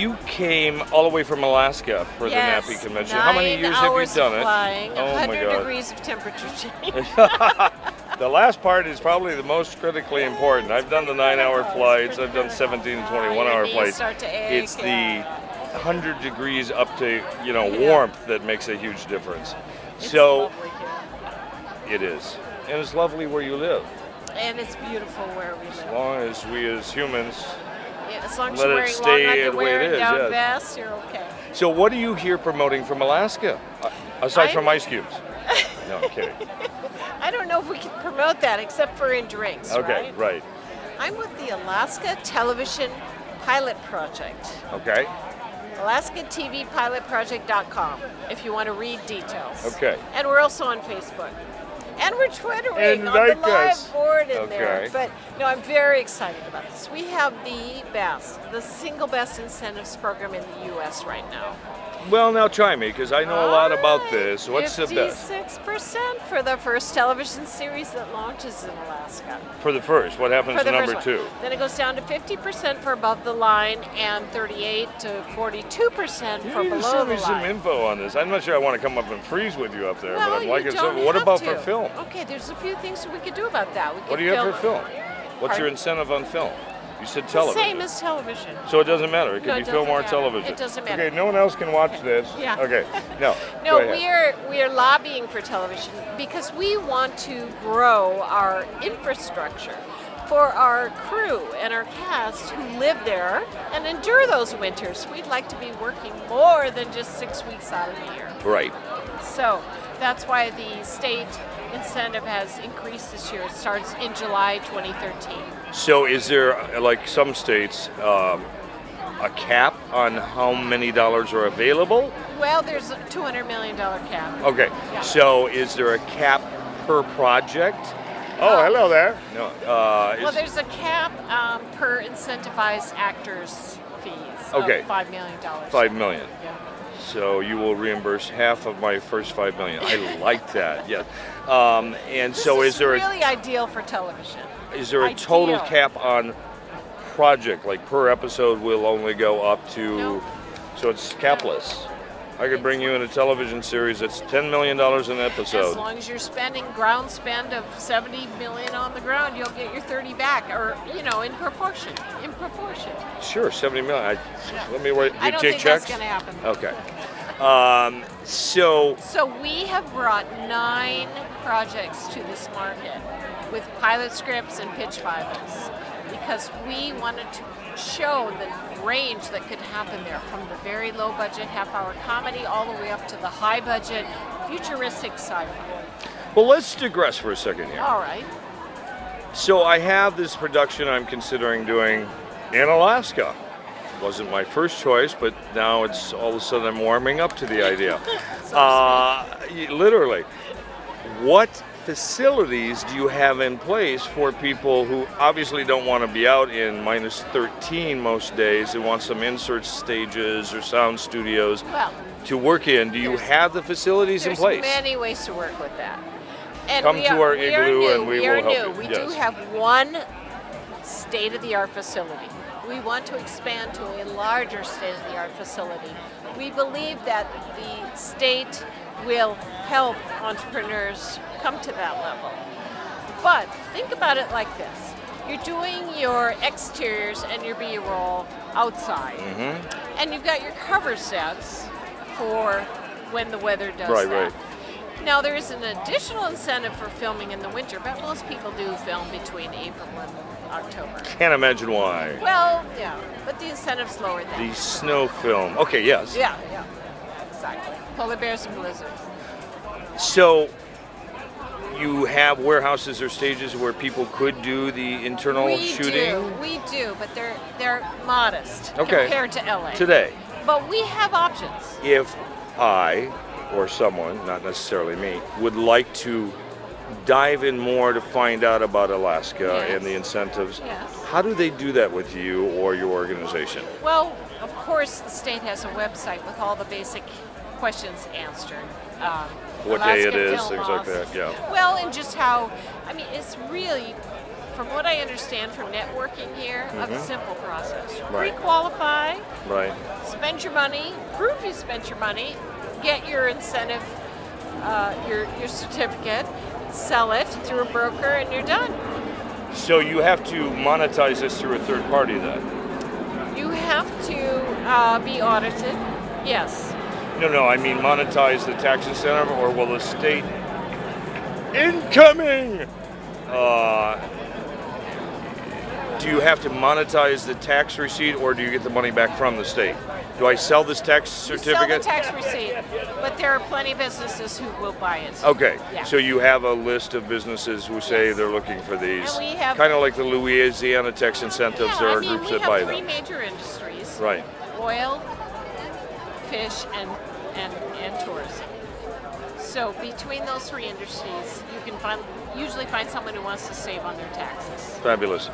you came all the way from Alaska for the NATPE convention. How many years have you done flying, it? Oh 100 my God. degrees of temperature change. The last part is probably the most critically important. I've done the 9-hour flights. I've done 17 and 21-hour flights. It's the 100 degrees up to warmth that makes a huge difference. It's so lovely here. it is, and it's lovely where you live. And it's beautiful where we live. As long as we as humans As long as let you're it wearing stay long the way it underwear and is, down yes. vests, you're okay. So what are you here promoting from Alaska? Aside from ice cubes. No, I'm kidding. I don't know if we can promote that except for in drinks, Okay, right. I'm with the Alaska Television Pilot Project. Okay. AlaskaTVPilotProject.com if you want to read details. Okay. And we're also on Facebook. And we're Twittering And on like the live us. board in there. Okay. But no, I'm very excited about this. We have the single best incentives program in the U.S. right now. Well, now try me, because I know a lot about this. What's the best? 56% for the first television series that launches in Alaska. For the first, what happens For to the number first 2? one. Then it goes down to 50% for above the line and 38 to 42% for You need to below send the me some line. info on this. I'm not sure I want to come up and freeze with you up there, Well, but I'm liking you don't some. What have about to. for film? Okay, there's a few things we could do about that. What do you have for film? What's your incentive on film? You said television. The same as television. So it doesn't matter. It could No, be it film or doesn't matter. television. It doesn't matter. Okay, no one else can watch this. Yeah. Okay. No. No, go ahead. we are lobbying for television because we want to grow our infrastructure for our crew and our cast who live there and endure those winters. We'd like to be working more than just 6 weeks out of the year. Right. So that's why the state incentive has increased this year. It starts in July 2013. So is there, like some states, a cap on how many dollars are available? Well, there's a $200 million cap. Okay. Yeah. So is there a cap per project? Oh, hello there. No. Well, there's a cap per incentivized actors' fees Okay. of $5 million. $5 million. Yeah. So you will reimburse half of my first $5 million. I like that. Yeah. And so This is there really ideal for television. is there a total Ideal. cap on project? Like per episode will only go up to, No. so it's capless. I could bring you in a television series that's $10 million an As episode. long as you're spending ground spend of $70 million on the ground, you'll get your 30 back, or in proportion. In proportion. Sure, $70 million. Let me wait. I You don't take think checks? that's going to happen. Okay. So So we have brought 9 projects to this market with pilot scripts and pitch files because we wanted to show the range that could happen there, from the very low budget half-hour comedy all the way up to the high budget futuristic sci-fi. well, let's digress for a second here. All right. So I have this production I'm considering doing in Alaska. Wasn't my first choice, but now it's all of a sudden I'm warming up to the idea. Literally, what facilities do you have in place for people who obviously don't want to be out in minus 13 most days? They want some insert stages or sound studios Well, to work in. Do you have the facilities in there's place? many ways to work with that. And Come we to are, our we are igloo new. and we we are will help new. you. We Yes. do have one state-of-the-art facility. We want to expand to a larger state-of-the-art facility. We believe that the state will help entrepreneurs come to that level. But think about it like this. You're doing your exteriors and your B-roll outside. Mm-hmm. And you've got your cover sets for when the weather does Right, that. right. Now, there is an additional incentive for filming in the winter, but most people do film between April and October. Can't imagine why. Well, yeah, but the incentive's lower than The snow film. Okay, yes. Yeah, exactly. Polar bears and blizzards. So you have warehouses or stages where people could do the internal shooting We do, but they're modest Okay. compared to LA. today. But we have options. If I or someone, not necessarily me, would like to dive in more to find out about Alaska Yes. and the incentives, Yes. how do they do that with you or your organization? Well, of course, the state has a website with all the basic questions answered. What day it Alaska is, Film things like that, Office. yeah. Well, and just how, I mean, it's really from what I understand from networking here, a simple process. Right. Pre-qualify, Right. spend your money, prove you spent your money, get your incentive, your certificate, sell it through a broker, and you're done. So you have to monetize this through a third party then? You have to be audited, yes. No, I mean monetize the tax incentive, or will the state incoming? Do you have to monetize the tax receipt, or do you get the money back from the state? Do I sell this tax certificate? You sell the tax receipt, but there are plenty of businesses who will buy it. Okay, Yeah. so you have a list of businesses who say they're looking for these. And we have- kind of like the Louisiana tax incentives. Yeah, There I are mean, groups we that buy have three them. major industries: Right. oil, fish, and tourism. So between those three industries, you can usually find someone who wants to save on their taxes. Fabulous.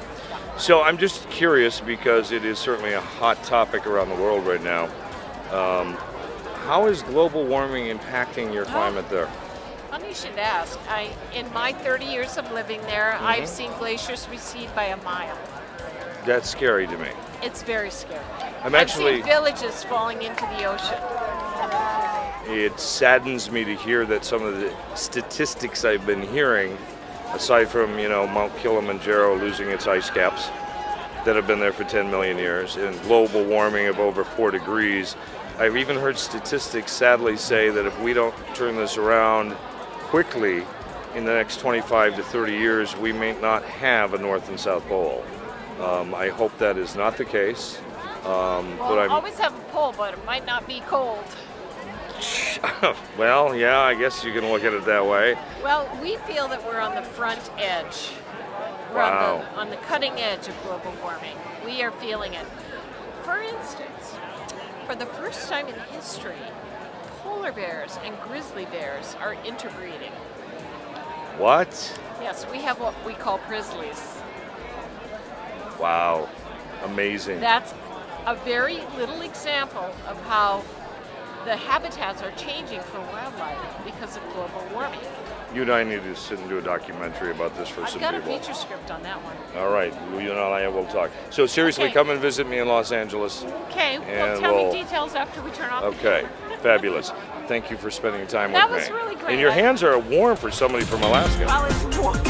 So I'm just curious, because it is certainly a hot topic around the world right now. How is global warming impacting your climate there? Funny you should ask. In my 30 years of living there, I've seen glaciers recede by a mile. That's scary to me. It's very scary. I'm I've actually- seen villages falling into the ocean. It saddens me to hear that some of the statistics I've been hearing, aside from, Mount Kilimanjaro losing its ice caps that have been there for 10 million years, and global warming of over 4 degrees, I've even heard statistics sadly say that if we don't turn this around quickly in the next 25 to 30 years, we may not have a North and South Pole. I hope that is not the case. Well, always have a pole, but it might not be cold. Well, yeah, I guess you can look at it that way. Well, we feel that we're on the front edge. We're Wow. on the cutting edge of global warming. We are feeling it. For instance, for the first time in history, polar bears and grizzly bears are interbreeding. What? Yes, we have what we call grizzlies. Wow. Amazing. That's a very little example of how the habitats are changing for wildlife because of global warming. You and I need to sit and do a documentary about this for I've some got a people. feature script on that one. All right, you and I will talk. So seriously, Okay. come and visit me in Los Angeles. Okay, well, And tell we'll- me details after we turn off the Okay, camera. fabulous. Thank you for spending time That with me. was really great. And your hands are warm for somebody from Alaska. Well, it's warm.